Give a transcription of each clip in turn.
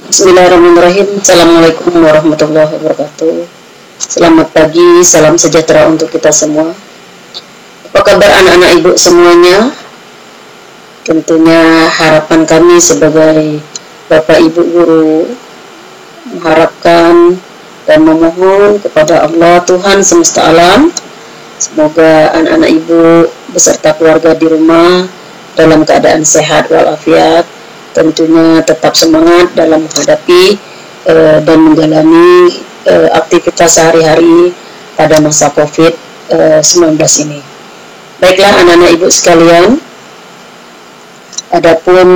Bismillahirrahmanirrahim. Assalamualaikum warahmatullahi wabarakatuh. Selamat pagi, salam sejahtera untuk kita semua. Apa kabar anak-anak ibu semuanya? Tentunya harapan kami sebagai Bapak Ibu Guru mengharapkan dan memohon kepada Allah Tuhan semesta alam, semoga anak-anak ibu beserta keluarga di rumah dalam keadaan sehat walafiat, tentunya tetap semangat dalam menghadapi dan menjalani aktivitas sehari-hari pada masa COVID-19 ini. Baiklah anak-anak ibu sekalian, adapun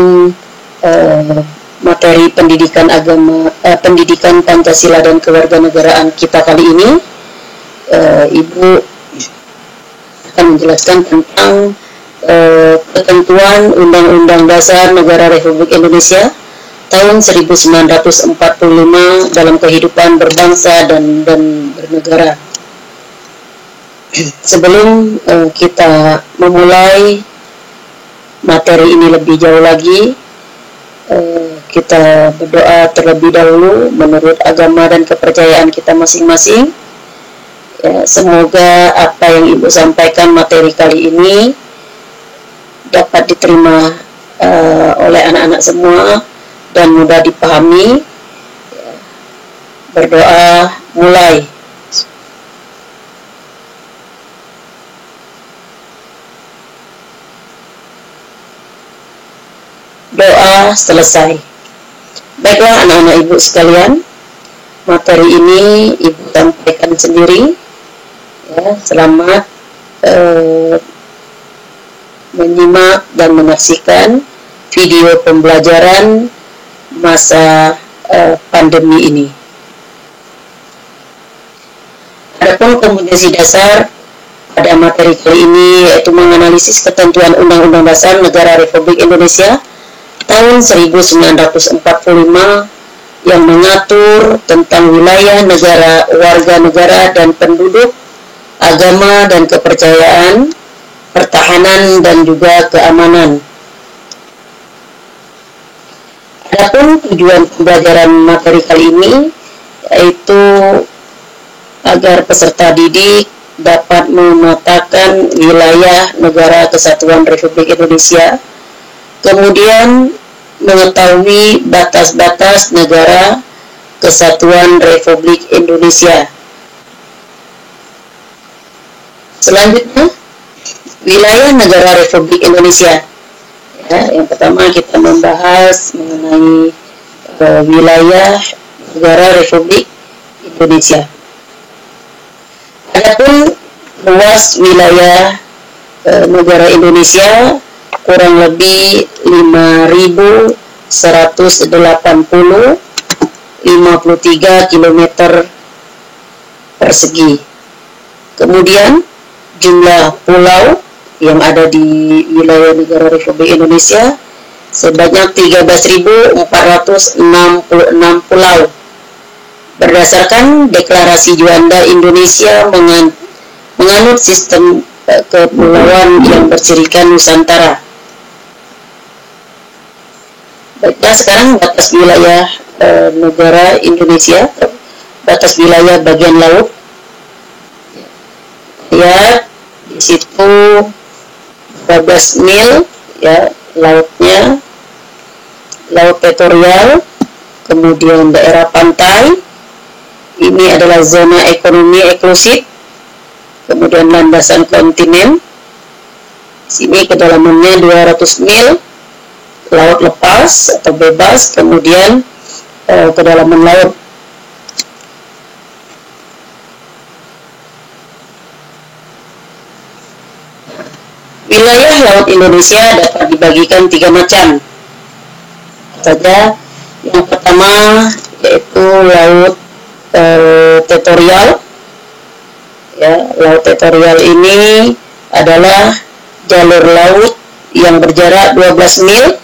materi pendidikan agama, pendidikan Pancasila dan kewarganegaraan kita kali ini, ibu akan menjelaskan tentang ketentuan Undang-Undang Dasar Negara Republik Indonesia tahun 1945 dalam kehidupan berbangsa dan bernegara. Sebelum kita memulai materi ini lebih jauh lagi, kita berdoa terlebih dahulu menurut agama dan kepercayaan kita masing-masing. Ya, semoga apa yang ibu sampaikan materi kali ini dapat diterima oleh anak-anak semua dan mudah dipahami. Berdoa mulai. Doa selesai. Baiklah anak-anak ibu sekalian, materi ini ibu sampaikan sendiri. Ya, selamat menyimak dan menyaksikan video pembelajaran masa pandemi ini. Adapun kompetensi dasar pada materi kali ini yaitu menganalisis ketentuan Undang-Undang Dasar Negara Republik Indonesia tahun 1945 yang mengatur tentang wilayah negara, warga negara dan penduduk, agama dan kepercayaan, pertahanan dan juga keamanan. Adapun tujuan pembelajaran materi kali ini yaitu agar peserta didik dapat memetakan wilayah negara kesatuan Republik Indonesia, kemudian mengetahui batas-batas negara kesatuan Republik Indonesia. Selanjutnya, wilayah negara Republik Indonesia. Ya, yang pertama kita membahas mengenai wilayah negara Republik Indonesia. Adapun luas wilayah negara Indonesia kurang lebih 5.180,53 km persegi. Kemudian jumlah pulau yang ada di wilayah negara Republik Indonesia sebanyak 13.466 pulau. Berdasarkan Deklarasi Juanda Indonesia menganut sistem kepulauan yang bercirikan Nusantara. Baiklah, sekarang batas wilayah negara Indonesia, batas wilayah bagian laut. Ya, di situ 12 mil ya lautnya, laut teritorial, kemudian daerah pantai, ini adalah zona ekonomi eksklusif, kemudian landasan kontinen, sini kedalamannya 200 mil, laut lepas atau bebas, kemudian kedalaman laut. Wilayah laut Indonesia dapat dibagikan 3 macam saja. Yang pertama yaitu laut teritorial. Ya, laut teritorial ini adalah jalur laut yang berjarak 12 mil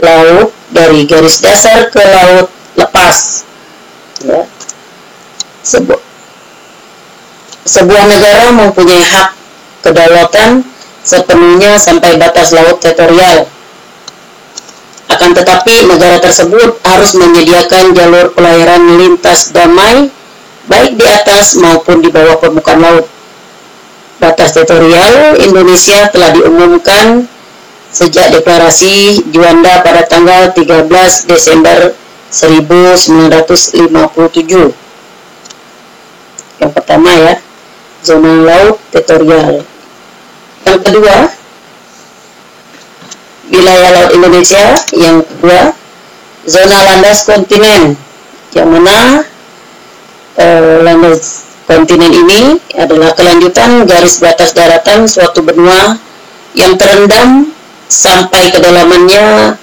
laut dari garis dasar ke laut lepas. Ya. Sebuah negara mempunyai hak kedaulatan sepenuhnya sampai batas laut teritorial. Akan akan tetapi negara tersebut harus menyediakan jalur pelayaran lintas damai baik di atas maupun di bawah permukaan laut. Batas teritorial Indonesia telah diumumkan sejak deklarasi Juanda pada tanggal 13 Desember 1957. Yang pertama ya, zona laut teritorial. Yang kedua, wilayah laut Indonesia. Yang kedua, zona landas kontinen, yang mana landas kontinen ini adalah kelanjutan garis batas daratan suatu benua yang terendam sampai kedalamannya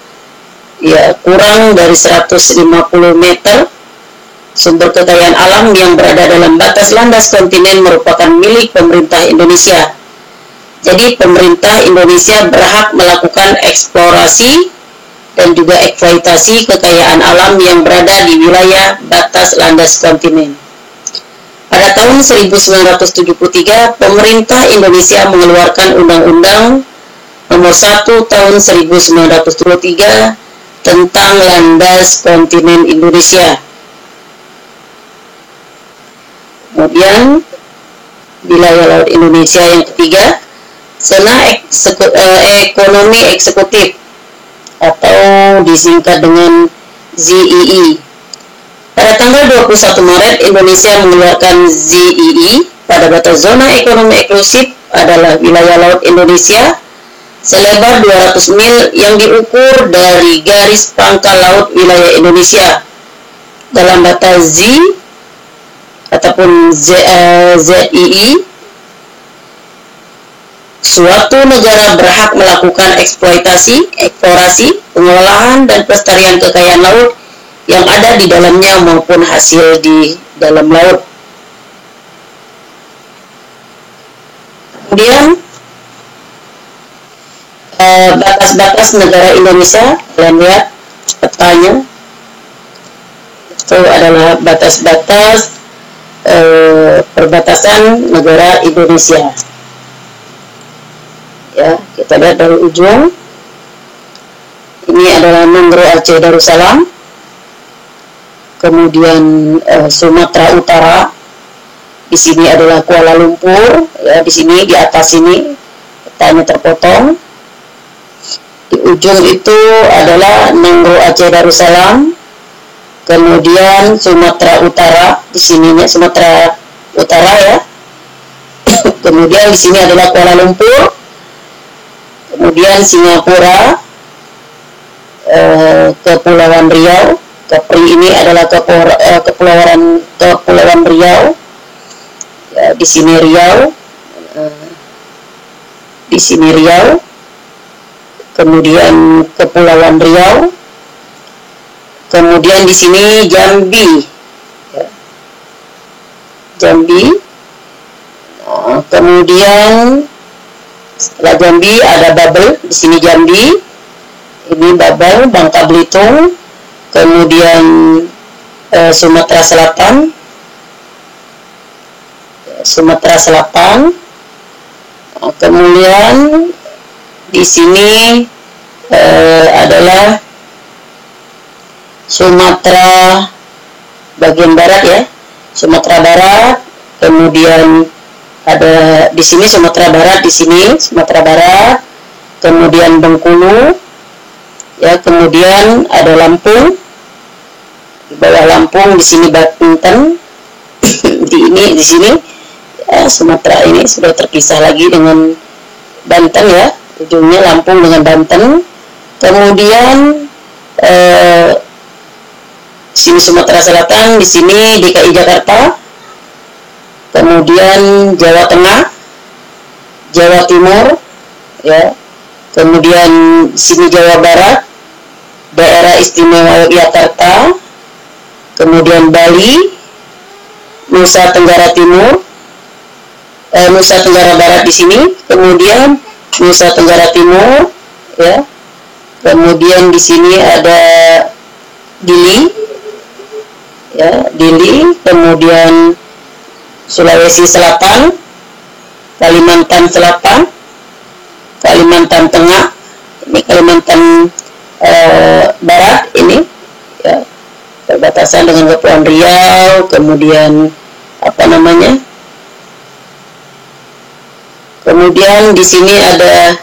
ya kurang dari 150 meter. Sumber kekayaan alam yang berada dalam batas landas kontinen merupakan milik pemerintah Indonesia. Jadi pemerintah Indonesia berhak melakukan eksplorasi dan juga eksploitasi kekayaan alam yang berada di wilayah batas landas kontinen. Pada tahun 1973, pemerintah Indonesia mengeluarkan Undang-Undang Nomor 1 Tahun 1973 tentang landas kontinen Indonesia. Kemudian wilayah laut Indonesia yang ketiga, zona ekonomi eksekutif atau disingkat dengan ZEE. Pada tanggal 21 Maret, Indonesia mengeluarkan ZEE. Pada batas zona ekonomi eksklusif adalah wilayah laut Indonesia selebar 200 mil yang diukur dari garis pangkal laut wilayah Indonesia. Dalam batas Z ataupun ZEE, suatu negara berhak melakukan eksploitasi, eksplorasi, pengelolaan, dan pelestarian kekayaan laut yang ada di dalamnya maupun hasil di dalam laut. Kemudian batas-batas negara Indonesia, kalian lihat petanya, itu adalah batas-batas perbatasan negara Indonesia. Ya, kita lihat dari ujung. Ini adalah Nongro Aceh Darussalam. Kemudian Sumatera Utara. Di sini adalah Kuala Lumpur. Ya, di sini di atas ini petanya terpotong. Di ujung itu adalah Nongro Aceh Darussalam. Kemudian Sumatera Utara, di sininya Sumatera Utara ya. Kemudian di sini adalah Kuala Lumpur. Kemudian Singapura, Kepulauan Riau. Kepri ini adalah Kepulauan Riau. Ya, di sini Riau. Di sini Riau. Kemudian Kepulauan Riau. Kemudian di sini Jambi. Ya. Jambi. Nah, kemudian setelah Jambi ada Babel, di sini Jambi. Ini Babel, Bangka Belitung. Kemudian Sumatera Selatan. Sumatera Selatan. Nah, kemudian di sini adalah Sumatera bagian barat ya, Sumatera Barat. Kemudian ada di sini Sumatera Barat, di sini Sumatera Barat. Kemudian Bengkulu, ya. Kemudian ada Lampung, di bawah Lampung di sini Banten. di sini ya, Sumatera ini sudah terpisah lagi dengan Banten ya, ujungnya Lampung dengan Banten. Kemudian sini Sumatera Selatan, di sini DKI Jakarta. Kemudian Jawa Tengah, Jawa Timur, ya. Kemudian sini Jawa Barat, Daerah Istimewa Yogyakarta. Kemudian Bali, Nusa Tenggara Timur, Nusa Tenggara Barat di sini. Kemudian Nusa Tenggara Timur, ya. Kemudian di sini ada Dili, ya, Dili. Kemudian Sulawesi Selatan, Kalimantan Selatan, Kalimantan Tengah, ini Kalimantan barat ini, ya, perbatasan dengan Kepulauan Riau, kemudian kemudian di sini ada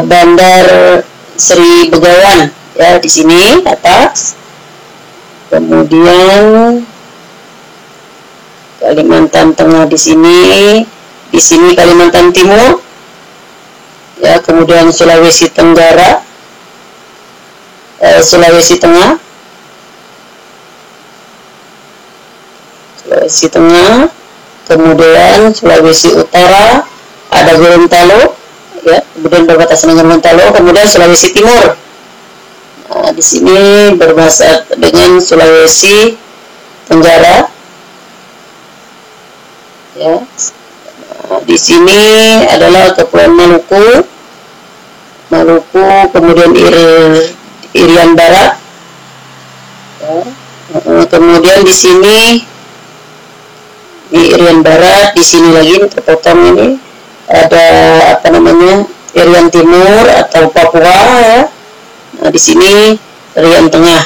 Bandar Sri Begawan, ya, di sini atas. Kemudian Kalimantan Tengah di sini Kalimantan Timur, ya, kemudian Sulawesi Tenggara, Sulawesi Tengah, kemudian Sulawesi Utara ada Gorontalo, ya, kemudian berbatasan dengan Gorontalo, kemudian Sulawesi Timur. Nah, di sini berbatasan dengan Sulawesi Tenggara, ya. Nah, di sini adalah Kepulauan Maluku, kemudian Irian Barat, ya. Kemudian di sini di Irian Barat, di sini lagi terpotong ini ada Irian Timur atau Papua, ya. Nah, di sini Irian Tengah,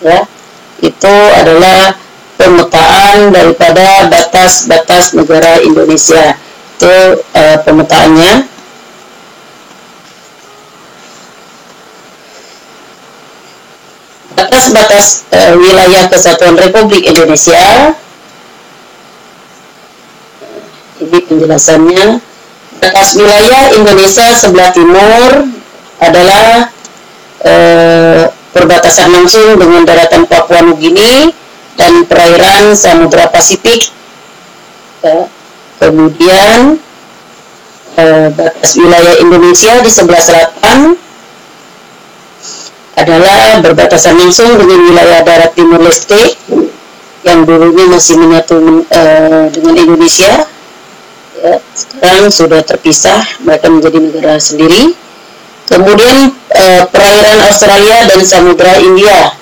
ya. Itu adalah pemetaan daripada batas-batas negara Indonesia. Itu pemetaannya. Batas-batas wilayah Kesatuan Republik Indonesia. Ini penjelasannya. Batas wilayah Indonesia sebelah timur adalah perbatasan langsung dengan daratan Papua Nugini dan perairan Samudra Pasifik. Ya. Kemudian batas wilayah Indonesia di sebelah selatan adalah berbatasan langsung dengan wilayah darat Timur Leste yang dulunya masih menyatu dengan Indonesia. Ya, sekarang sudah terpisah, mereka menjadi negara sendiri. Kemudian perairan Australia dan Samudra India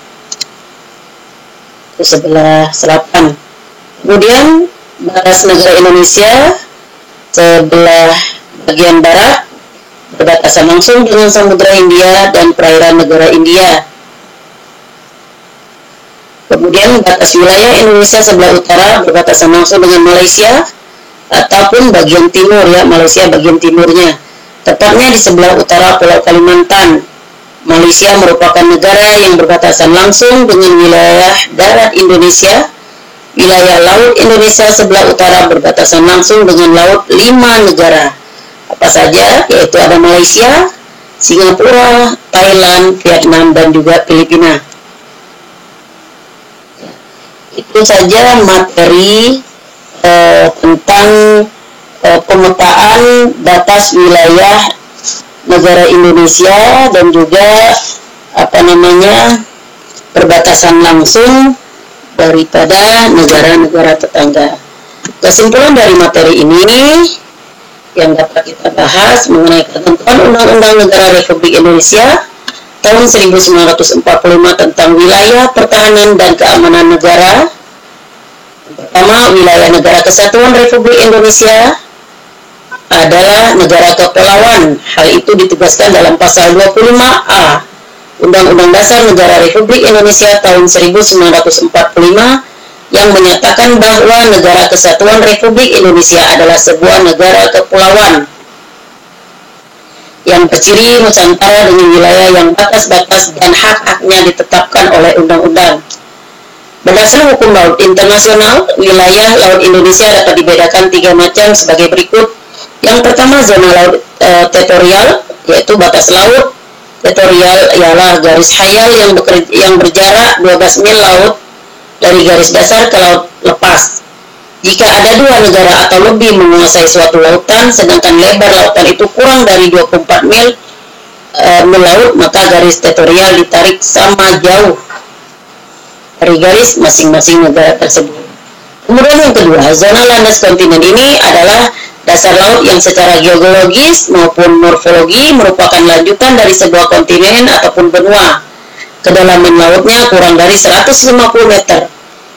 itu sebelah selatan. Kemudian batas negara Indonesia sebelah bagian barat berbatasan langsung dengan Samudra India dan perairan negara India. Kemudian batas wilayah Indonesia sebelah utara berbatasan langsung dengan Malaysia ataupun bagian timur, ya, Malaysia bagian timurnya, tepatnya di sebelah utara Pulau Kalimantan. Malaysia merupakan negara yang berbatasan langsung dengan wilayah darat Indonesia. Wilayah laut Indonesia sebelah utara berbatasan langsung dengan laut 5 negara. Apa saja? Yaitu ada Malaysia, Singapura, Thailand, Vietnam, dan juga Filipina. Itu saja materi tentang pemetaan batas wilayah negara Indonesia dan juga perbatasan langsung daripada negara-negara tetangga. Kesimpulan dari materi ini yang dapat kita bahas mengenai ketentuan Undang-Undang Negara Republik Indonesia tahun 1945 tentang wilayah pertahanan dan keamanan negara. Pertama, wilayah negara kesatuan Republik Indonesia adalah negara kepulauan. Hal itu ditegaskan dalam pasal 25A Undang-Undang Dasar Negara Republik Indonesia tahun 1945 yang menyatakan bahwa negara kesatuan Republik Indonesia adalah sebuah negara kepulauan yang berciri Nusantara dengan wilayah yang batas-batas dan hak-haknya ditetapkan oleh undang-undang. Berdasarkan hukum laut internasional, wilayah laut Indonesia dapat dibedakan 3 macam sebagai berikut. Yang pertama, zona laut teritorial, yaitu batas laut teritorial ialah garis hayal yang berjarak 12 mil laut dari garis dasar ke laut lepas. Jika ada 2 negara atau lebih menguasai suatu lautan, sedangkan lebar lautan itu kurang dari 24 mil laut, maka garis teritorial ditarik sama jauh dari garis masing-masing negara tersebut. Kemudian yang kedua, zona landas kontinen ini adalah dasar laut yang secara geologis maupun morfologi merupakan lanjutan dari sebuah kontinen ataupun benua. Kedalaman lautnya kurang dari 150 meter.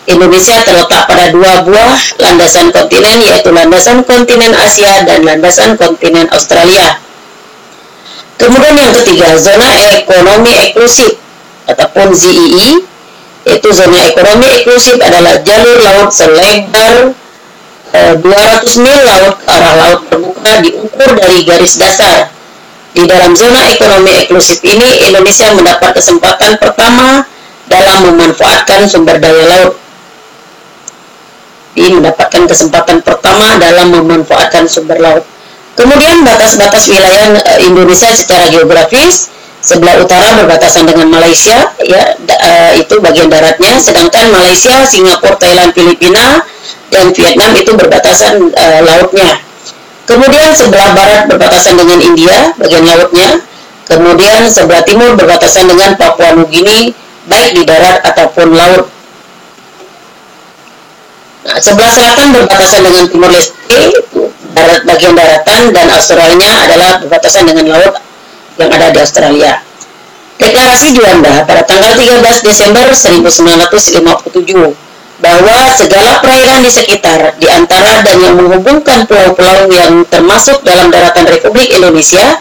Indonesia terletak pada 2 buah landasan kontinen, yaitu landasan kontinen Asia dan landasan kontinen Australia. Kemudian yang ketiga, zona ekonomi eksklusif ataupun ZEE, yaitu zona ekonomi eksklusif adalah jalur laut selebar 200 mil laut ke arah laut terbuka diukur dari garis dasar. Di dalam zona ekonomi eksklusif ini, Indonesia mendapat kesempatan pertama dalam memanfaatkan sumber daya laut. Mendapatkan kesempatan pertama dalam memanfaatkan sumber laut. Kemudian batas-batas wilayah Indonesia secara geografis, sebelah utara berbatasan dengan Malaysia, ya, itu bagian daratnya, sedangkan Malaysia, Singapura, Thailand, Filipina, dan Vietnam itu berbatasan lautnya. Kemudian sebelah barat berbatasan dengan India, bagian lautnya. Kemudian sebelah timur berbatasan dengan Papua Nugini, baik di darat ataupun laut. Nah, sebelah selatan berbatasan dengan Timor Leste, bagian daratan, dan Australia adalah berbatasan dengan laut yang ada di Australia. Deklarasi Juanda pada tanggal 13 Desember 1957 bahwa segala perairan di sekitar, di antara dan yang menghubungkan pulau-pulau yang termasuk dalam daratan Republik Indonesia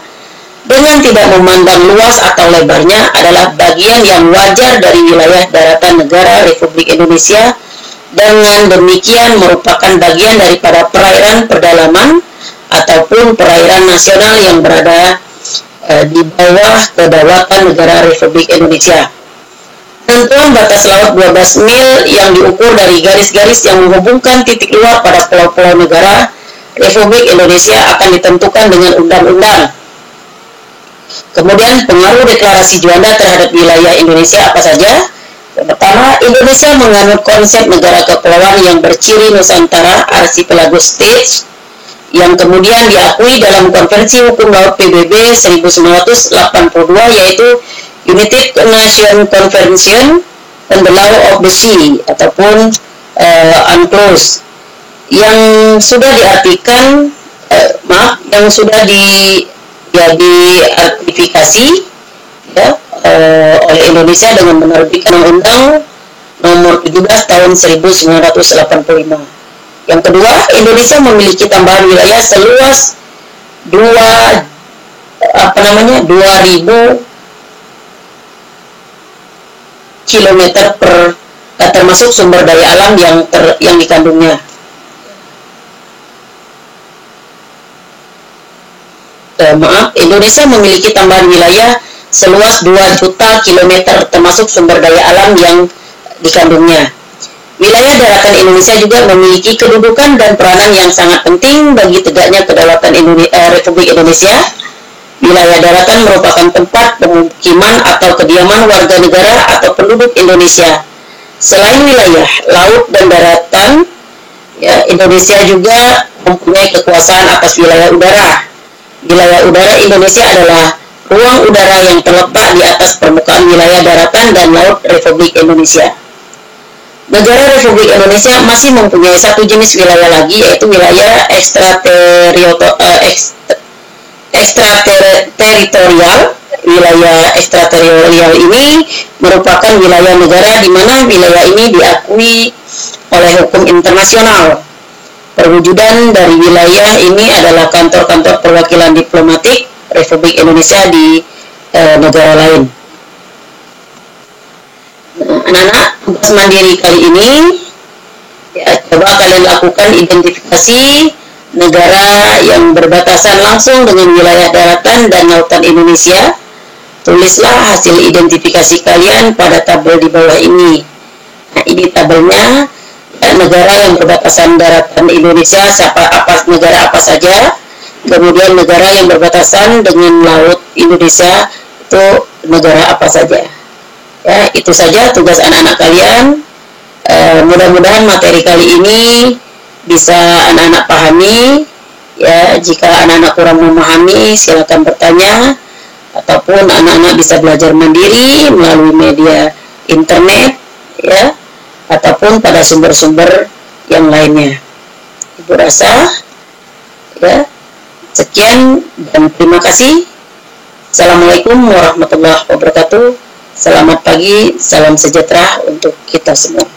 dengan tidak memandang luas atau lebarnya adalah bagian yang wajar dari wilayah daratan negara Republik Indonesia. Dengan demikian merupakan bagian daripada perairan pedalaman ataupun perairan nasional yang berada di bawah kedaulatan negara Republik Indonesia. Tentuan batas laut 12 mil yang diukur dari garis-garis yang menghubungkan titik luar pada pulau-pulau negara Republik Indonesia akan ditentukan dengan undang-undang. Kemudian pengaruh deklarasi Juanda terhadap wilayah Indonesia apa saja? Yang pertama, Indonesia menganut konsep negara kepulauan yang berciri Nusantara Archipelago States yang kemudian diakui dalam Konvensi Hukum Laut PBB 1982, yaitu United Nations Convention on the Law of the Sea ataupun UNCLOS, yang sudah diartikan yang sudah diratifikasi ya, oleh Indonesia dengan menerbitkan Undang-Undang Nomor 17 Tahun 1985. Yang kedua, Indonesia memiliki tambahan wilayah seluas 2.000 km per termasuk sumber daya alam yang dikandungnya. Indonesia memiliki tambahan wilayah seluas 2 juta kilometer termasuk sumber daya alam yang dikandungnya. Wilayah daratan Indonesia juga memiliki kedudukan dan peranan yang sangat penting bagi tegaknya kedaulatan Republik Indonesia. Wilayah daratan merupakan tempat pemukiman atau kediaman warga negara atau penduduk Indonesia. Selain wilayah laut dan daratan, ya, Indonesia juga mempunyai kekuasaan atas wilayah udara. Wilayah udara Indonesia adalah ruang udara yang terletak di atas permukaan wilayah daratan dan laut Republik Indonesia. Negara Republik Indonesia masih mempunyai satu jenis wilayah lagi, yaitu wilayah ekstrateritorial. Wilayah ekstrateritorial ini merupakan wilayah negara di mana wilayah ini diakui oleh hukum internasional. Perwujudan dari wilayah ini adalah kantor-kantor perwakilan diplomatik Republik Indonesia di negara lain. Anak-anak, tugas mandiri kali ini ya, coba kalian lakukan identifikasi negara yang berbatasan langsung dengan wilayah daratan dan lautan Indonesia. Tulislah hasil identifikasi kalian pada tabel di bawah ini. Nah, ini tabelnya ya, negara yang berbatasan daratan Indonesia, negara apa saja. Kemudian negara yang berbatasan dengan laut Indonesia itu negara apa saja. Ya, itu saja tugas anak-anak kalian. Mudah-mudahan materi kali ini bisa anak-anak pahami. Ya, jika anak-anak kurang memahami, silakan bertanya, ataupun anak-anak bisa belajar mandiri melalui media internet, ya, ataupun pada sumber-sumber yang lainnya. Ibu rasa, ya. Sekian dan terima kasih. Assalamualaikum warahmatullahi wabarakatuh. Selamat pagi, salam sejahtera untuk kita semua.